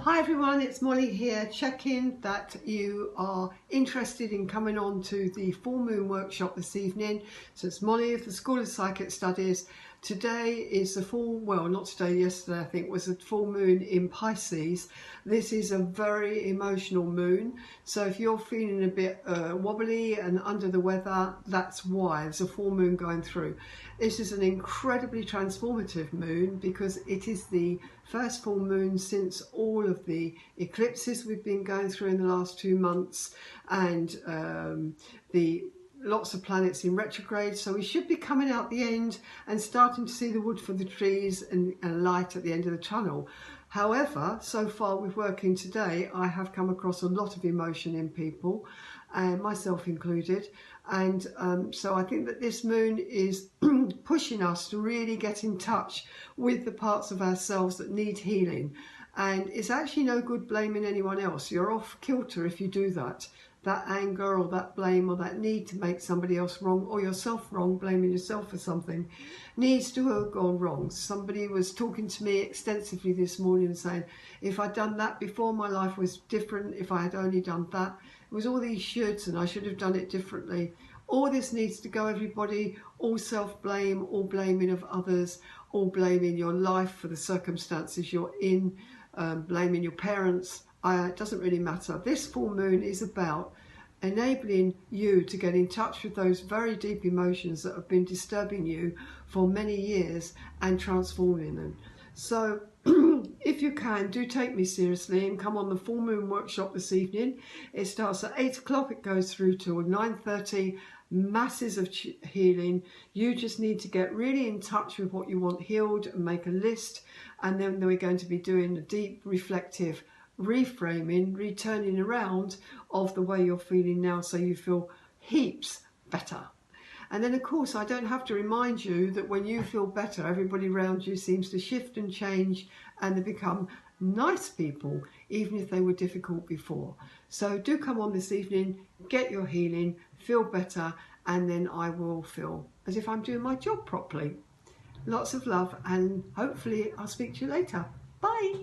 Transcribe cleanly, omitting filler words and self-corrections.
Hi everyone, it's Molly here, checking that you are interested in coming on to the full moon workshop this evening. So it's Molly of the School of Psychic Studies. Today is the full, well not today, yesterday I think was a full moon in Pisces. This is a very emotional moon, so if you're feeling a bit wobbly and under the weather, that's why there's a full moon going through. This is an incredibly transformative moon because it is the first full moon since all of the eclipses we've been going through in the last 2 months and the lots of planets in retrograde, so we should be coming out the end and starting to see the wood for the trees and light at the end of the tunnel. However, so far with working today, I have come across a lot of emotion in people, and myself included, and so I think that this moon is pushing us to really get in touch with the parts of ourselves that need healing. And it's actually no good blaming anyone else. You're off kilter if you do that. That anger or that blame or that need to make somebody else wrong or yourself wrong, blaming yourself for something, needs to have gone wrong. Somebody was talking to me extensively this morning saying, if I'd done that before, my life was different. If I had only done that, it was all these shoulds and I should have done it differently. All this needs to go, everybody. All self-blame, all blaming of others, all blaming your life for the circumstances you're in, blaming your parents. It doesn't really matter. This full moon is about enabling you to get in touch with those very deep emotions that have been disturbing you for many years and transforming them. So if you can, do take me seriously and come on the full moon workshop this evening. It starts at 8 o'clock, it goes through till 9:30. Masses of healing. You just need to get really in touch with what you want healed and make a list, and then we're going to be doing a deep reflective reframing, returning around of the way you're feeling now, so you feel heaps better. And then of course I don't have to remind you that when you feel better, everybody around you seems to shift and change and they become nice people, even if they were difficult before. So do come on this evening, get your healing, feel better, and then I will feel as if I'm doing my job properly. Lots of love, and hopefully I'll speak to you later. Bye.